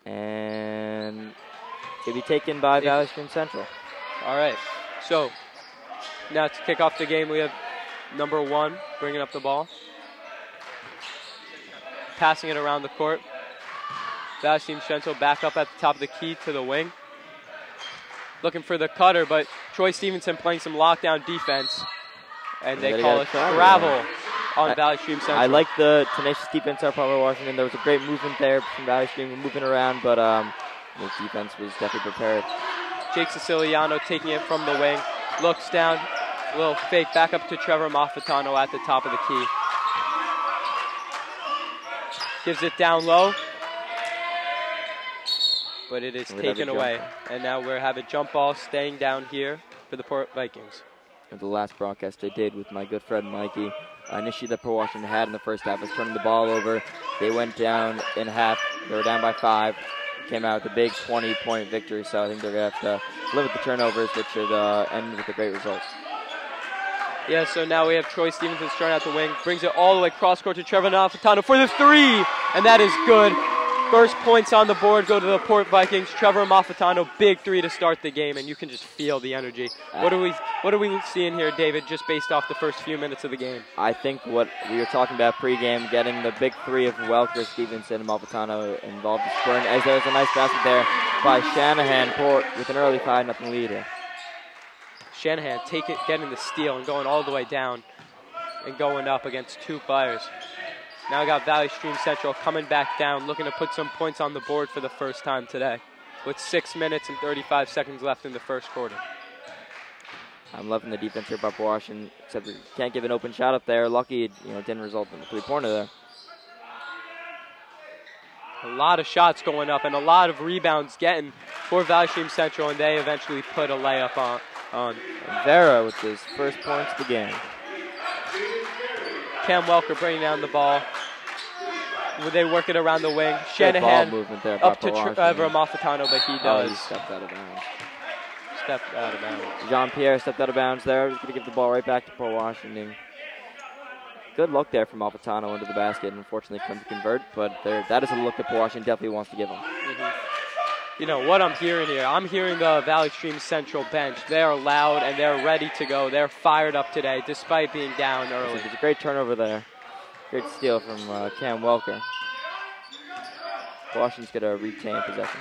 And to be taken by Valley Stream Central. All right. So now to kick off the game, we have number 1 bringing up the ball. Passing it around the court. Valley Stream Central back up at the top of the key to the wing. Looking for the cutter, but Troy Stevenson playing some lockdown defense. And they call it travel on Valley Stream Central. I like the tenacious defense of Pablo Washington. There was a great movement there from Valley Stream, moving around, but the defense was definitely prepared. Jake Siciliano taking it from the wing. Looks down, a little fake, back up to Trevor Malfitano at the top of the key. Gives it down low. But it is taken away. And now we have a jump ball staying down here for the Port Vikings. The last broadcast I did with my good friend Mikey, an issue that Port Washington had in the first half was turning the ball over. They went down in half. They were down by 5. Came out with a big 20-point victory, so I think they're going to have to live with the turnovers, which should end with a great result. Yeah, so now we have Troy Stevenson starting out the wing. Brings it all the way cross-court to Trevor Malfitano for the 3, and that is good. First points on the board go to the Port Vikings. Trevor Malfitano, big 3 to start the game, and you can just feel the energy. What are we seeing here, David, just based off the first few minutes of the game? I think what we were talking about pregame, getting the big 3 of Welker, Stevenson, and Malfitano involved in scoring, as there was a nice basket there by Shanahan. Port with an early 5-0 lead here. Shanahan getting the steal and going all the way down and going up against 2 players. Now we got Valley Stream Central coming back down, looking to put some points on the board for the first time today, with 6 minutes and 35 seconds left in the first quarter. I'm loving the defense here by Washington, except we can't give an open shot up there. Lucky, it didn't result in a 3-pointer there. A lot of shots going up and a lot of rebounds getting for Valley Stream Central, and they eventually put a layup on. Vera with his first points of the game. Cam Welker bringing down the ball. They work it around the wing. Shanahan movement there up to Trevor Malfitano, but he does. He stepped out of bounds. Jean-Pierre stepped out of bounds there. He's going to give the ball right back to Port Washington. Good look there from Malfitano into the basket. Unfortunately, couldn't convert, but that is a look that Port Washington definitely wants to give him. What I'm hearing here, I'm hearing the Valley Stream Central bench. They are loud and they're ready to go. They're fired up today, despite being down early. There's a great turnover there. Great steal from Cam Welker. Washington's going to retain possession.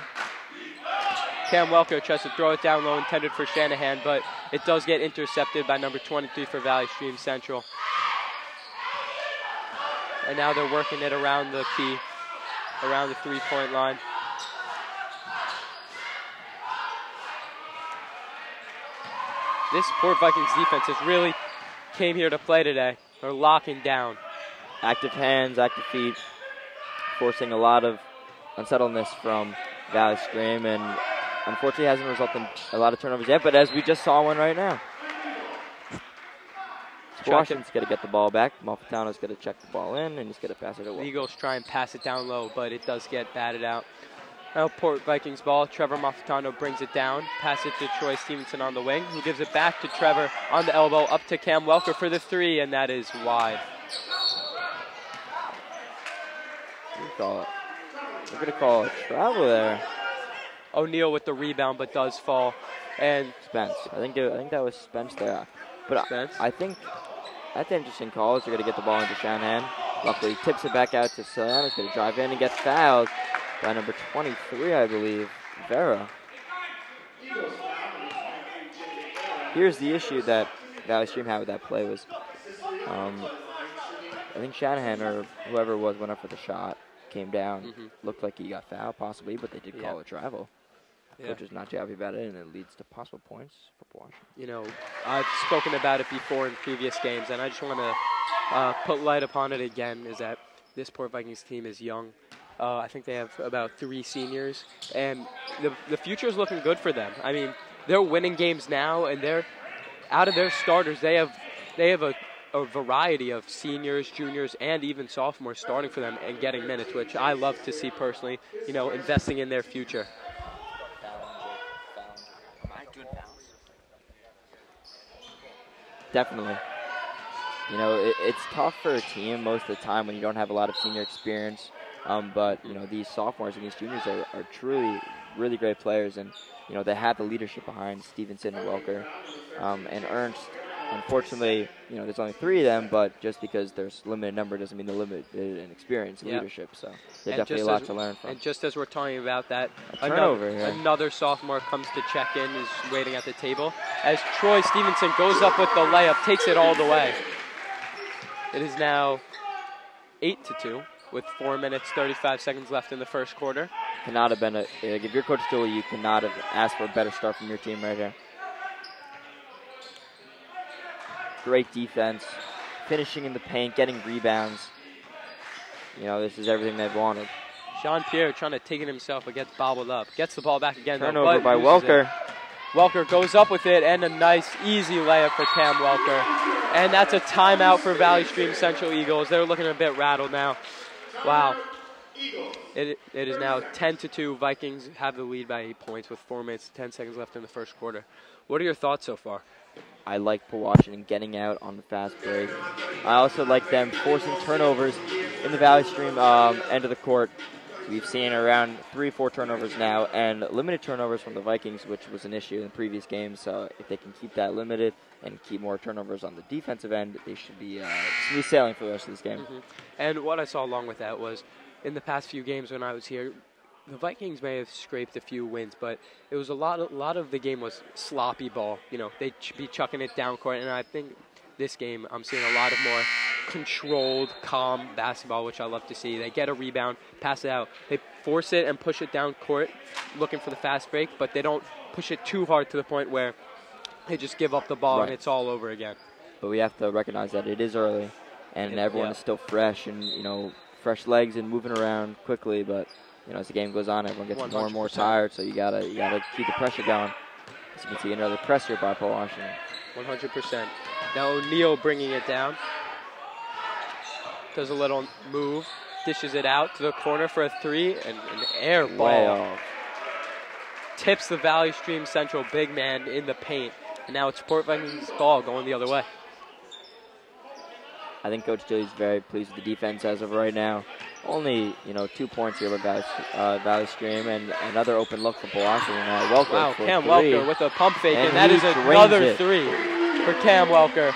Cam Welker tries to throw it down low, intended for Shanahan, but it does get intercepted by number 23 for Valley Stream Central. And now they're working it around the key, around the 3-point line. This Port Vikings defense has really came here to play today. They're locking down. Active hands, active feet, forcing a lot of unsettledness from Valley Stream, and unfortunately hasn't resulted in a lot of turnovers yet, but as we just saw one right now. Washington's going to get the ball back. Malfitano's going to check the ball in, and he's going to pass it away. The Eagles try and pass it down low, but it does get batted out. Now Port Vikings ball. Trevor Malfitano brings it down. Pass it to Troy Stevenson on the wing, who gives it back to Trevor on the elbow, up to Cam Welker for the 3, and that is wide. We're going to call it travel there. O'Neal with the rebound, but does fall. And Spence. I think that was Spence there. But Spence? I think that's an interesting call. They're going to get the ball into Shanahan. Luckily, tips it back out to Siliano. He's going to drive in and get fouled by number 23, I believe, Vera. Here's the issue that Valley Stream had with that play was, I think Shanahan or whoever it was went up for the shot, came down, looked like he got fouled possibly, but they did call it travel. Coach is not happy about it, and it leads to possible points for Washington. I've spoken about it before in previous games, and I just want to put light upon it again, is that this Port Vikings team is young. I think they have about 3 seniors, and the future is looking good for them. I mean, they're winning games now, and they're out of their starters. They have a variety of seniors, juniors, and even sophomores starting for them and getting minutes, which I love to see personally. Investing in their future. Definitely. It's tough for a team most of the time when you don't have a lot of senior experience But, these sophomores and these juniors are truly really great players, and, they have the leadership behind Stevenson and Welker. And Ernst, unfortunately, there's only 3 of them, but just because there's limited number doesn't mean they're limited in experience and leadership. So there's definitely a lot to learn from. And just as we're talking about that, another sophomore comes to check in, is waiting at the table. As Troy Stevenson goes up with the layup, takes it all the way. It is now 8-2 with 4 minutes, 35 seconds left in the first quarter. Cannot have been if you're Coach Dooley, you cannot have asked for a better start from your team right here. Great defense, finishing in the paint, getting rebounds. This is everything they've wanted. Jean-Pierre trying to take it himself, but gets bobbled up. Gets the ball back again. Turnover by Welker. Welker goes up with it, and a nice, easy layup for Cam Welker. And that's a timeout for Valley Stream Central Eagles. They're looking a bit rattled now. Wow. It is now 10-2. Vikings have the lead by 8 points with 4 minutes, 10 seconds left in the first quarter. What are your thoughts so far? I like Washington getting out on the fast break. I also like them forcing turnovers in the Valley Stream end of the court. We've seen around 3-4 turnovers now, and limited turnovers from the Vikings, which was an issue in the previous game. So if they can keep that limited and keep more turnovers on the defensive end, they should be smooth sailing for the rest of this game. And what I saw along with that was, in the past few games when I was here, the Vikings may have scraped a few wins, but it was a lot of the game was sloppy ball. They'd be chucking it down court, and I think this game I'm seeing a lot of more controlled, calm basketball, which I love to see. They get a rebound, pass it out. They force it and push it down court, looking for the fast break, but they don't push it too hard to the point where they just give up the ball and it's all over again. But we have to recognize that it is early, and everyone is still fresh and, fresh legs and moving around quickly, but as the game goes on, everyone gets 100%. More and more tired, so you gotta keep the pressure going. As you can see, another pressure by Paul Washington. 100%. Now O'Neal bringing it down. Does a little move, dishes it out to the corner for a 3, and an air ball. Way off. Tips the Valley Stream Central big man in the paint, and now it's Port Vikings' ball going the other way. I think Coach Dooley's very pleased with the defense as of right now. Only, 2 points here by Valley Stream, and another open look for Washington. Welker. Wow, for Cam 3. Welker with a pump fake, and that is another 3 for Cam Welker.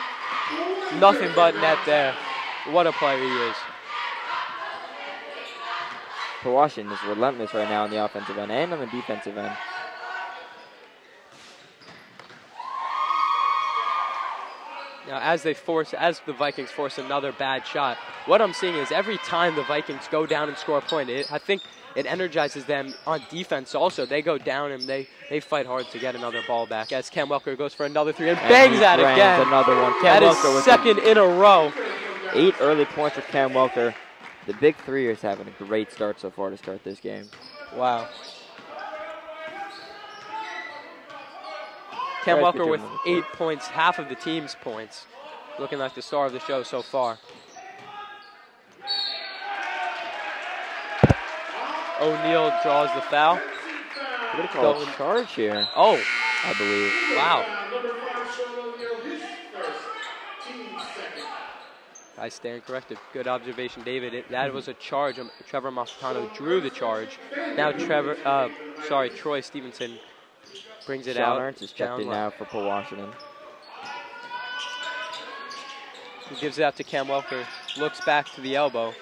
Nothing but net there. What a player he is. Washington is relentless right now on the offensive end and on the defensive end. Now, as the Vikings force another bad shot, what I'm seeing is every time the Vikings go down and score a point, I think it energizes them on defense also. They go down and they fight hard to get another ball back. As Cam Welker goes for another 3 and bangs at it again. Another one. That is second in a row. 8 early points for Cam Welker. The big 3 is having a great start so far to start this game. Wow. Cam Welker with 8 points, half of the team's points. Looking like the star of the show so far. O'Neal draws the foul. We're going to call a charge here. Oh. I believe. Wow. I stand corrected. Good observation, David. That was a charge. Trevor Mascano drew the charge. Now Troy Stevenson brings it out. Ernst is checked in now for Paul Washington. He gives it out to Cam Welker. Looks back to the elbow.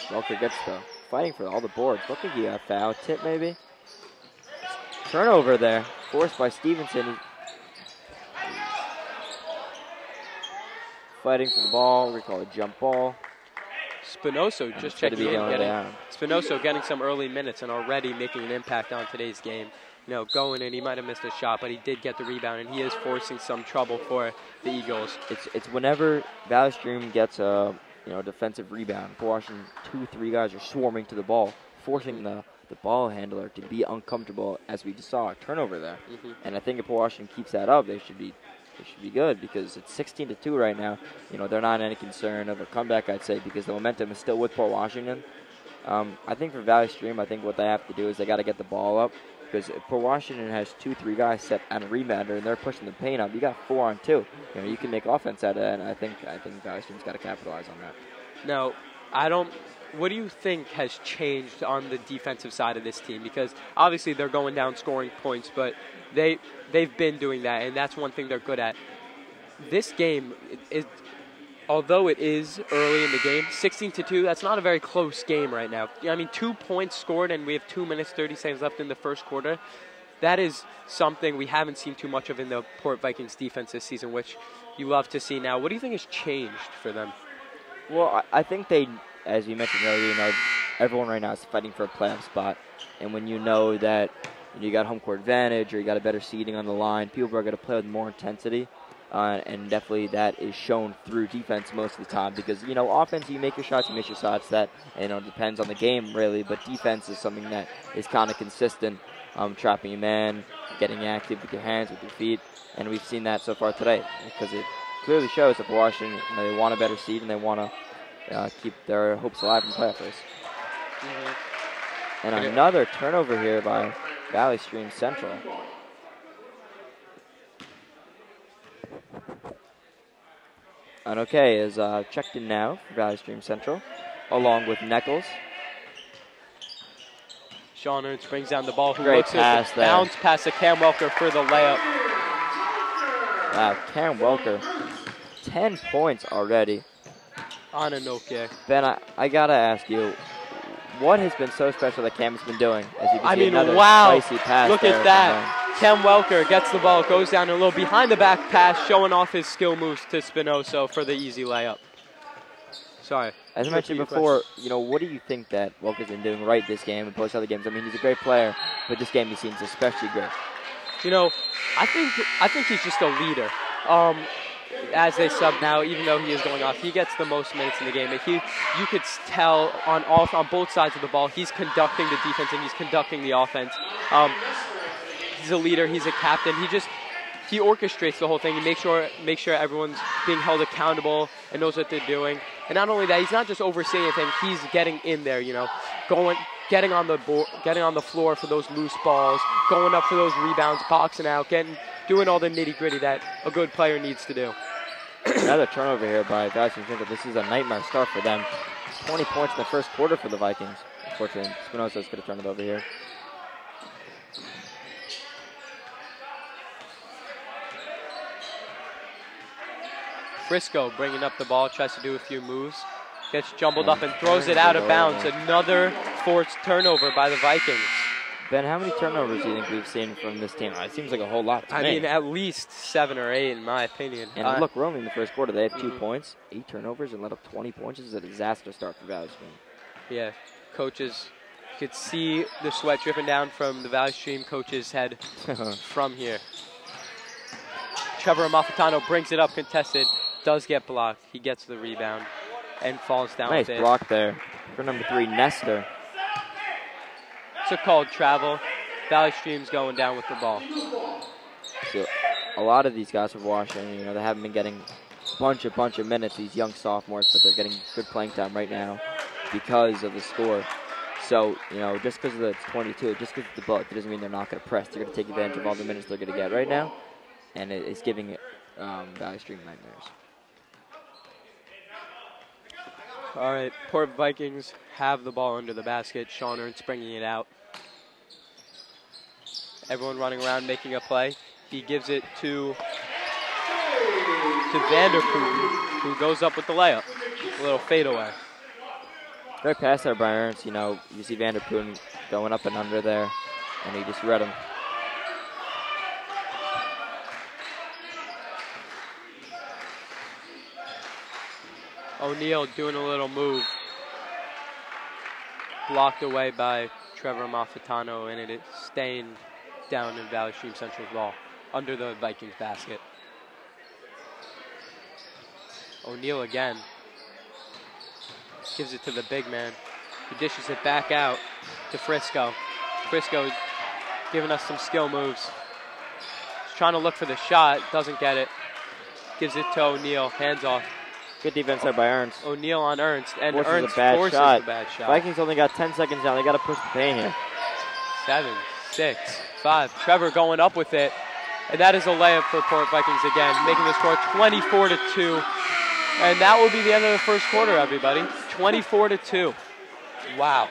Welker gets fighting for all the boards. Look like he got a foul tip maybe. Turnover there. Forced by Stevenson. Fighting for the ball. We call it a jump ball. Spinoso just checking in. Spinoso getting some early minutes and already making an impact on today's game. Going in, he might have missed a shot, but he did get the rebound, and he is forcing some trouble for the Eagles. It's whenever Valley Stream gets a defensive rebound, Washington 2-3 guys are swarming to the ball, forcing the ball handler to be uncomfortable, as we just saw a turnover there. And I think if Washington keeps that up, they should be good, because it's 16-2 right now. They're not any concern of a comeback, I'd say, because the momentum is still with Port Washington. I think for Valley Stream, I think what they have to do is they got to get the ball up, because if Port Washington has 2-3 guys set on a rebounder and they're pushing the paint up, you got 4 on 2. You can make offense out of that, and I think Valley Stream's got to capitalize on that. Now, What do you think has changed on the defensive side of this team? Because obviously they're going down scoring points, but they've been doing that, and that's one thing they're good at. This game is, although it is early in the game, 16-2, that's not a very close game right now. I mean, 2 points scored, and we have 2 minutes, 30 seconds left in the first quarter. That is something we haven't seen too much of in the Port Vikings defense this season, which you love to see now. What do you think has changed for them? Well, I think they, as you mentioned earlier, everyone right now is fighting for a playoff spot. And when you know that you got home court advantage or you got a better seeding on the line, people are going to play with more intensity. And definitely that is shown through defense most of the time because, offense, you make your shots, you miss your shots. That, depends on the game, really. But defense is something that is kind of consistent, trapping a man, getting active with your hands, with your feet. And we've seen that so far today because it clearly shows that Washington, they want a better seed and they want to keep their hopes alive in playoff race. And another turnover here by Valley Stream Central. And okay is checked in now for Valley Stream Central, along with Nichols. Sean Ernst brings down the ball. Great pass there. Bounce pass to Cam Welker for the layup. Wow, Cam Welker, 10 points already. On a no kick. Ben, I gotta ask you, what has been so special that Cam has been doing? As you can see, another wow! spicy pass. Look at that. Cam Welker gets the ball, goes down a little behind the back pass, showing off his skill moves to Spinoso for the easy layup. Sorry. As I mentioned before, what do you think that Welker's been doing right this game opposed to other games? I mean, he's a great player, but this game he seems especially great. I think he's just a leader. As they sub now, even though he is going off, he gets the most minutes in the game. You could tell on both sides of the ball, he's conducting the defense and he's conducting the offense. He's a leader. He's a captain. He orchestrates the whole thing. He makes sure everyone's being held accountable and knows what they're doing. And not only that, he's not just overseeing anything. He's getting in there. Getting on the board, getting on the floor for those loose balls, going up for those rebounds, boxing out, doing all the nitty gritty that a good player needs to do. Another turnover here by Varsity. This is a nightmare start for them. 20 points in the first quarter for the Vikings. Unfortunately, Spinoza's going to turn it over here. Frisco bringing up the ball, tries to do a few moves, gets jumbled up and throws it out of bounds. Another forced turnover by the Vikings. Ben, how many turnovers do you think we've seen from this team? It seems like a whole lot to me. I mean, at least 7 or 8 in my opinion. And look, we're only in the first quarter. They have 2 points, 8 turnovers, and let up 20 points. This is a disaster start for Valley Stream. Yeah, coaches could see the sweat dripping down from the Valley Stream coach's head from here. Trevor Amalfitano brings it up contested, does get blocked. He gets the rebound and falls down with it. Nice block there for number 3, Nestor. It's a called travel. Valley Stream's going down with the ball. So a lot of these guys from Washington, they haven't been getting a bunch of minutes, these young sophomores, but they're getting good playing time right now because of the score. So, just because it's 22, just because it's the ball, it doesn't mean they're not going to press. They're going to take advantage of all the minutes they're going to get right now, and it's giving Valley Stream nightmares. All right, Port Vikings have the ball under the basket. Sean Ernst bringing it out. Everyone running around making a play. He gives it to Vanderpool, who goes up with the layup. A little fadeaway. Great pass there by Ernst. You see Vanderpool going up and under there, and he just read him. O'Neal doing a little move. Blocked away by Trevor Amalfitano, and it is staying down in Valley Stream Central's ball, under the Vikings basket. O'Neal again. Gives it to the big man. He dishes it back out to Frisco. Frisco giving us some skill moves. He's trying to look for the shot, doesn't get it. Gives it to O'Neal, hands off. Good defense there by Ernst. O'Neal on Ernst, and forces Ernst a bad forces shot. the bad shot. Vikings only got 10 seconds now. They got to push the pain here. 7, 6, 5. Trevor going up with it, and that is a layup for Port Vikings again, making the score 24-2. And that will be the end of the first quarter, everybody. 24-2. Wow.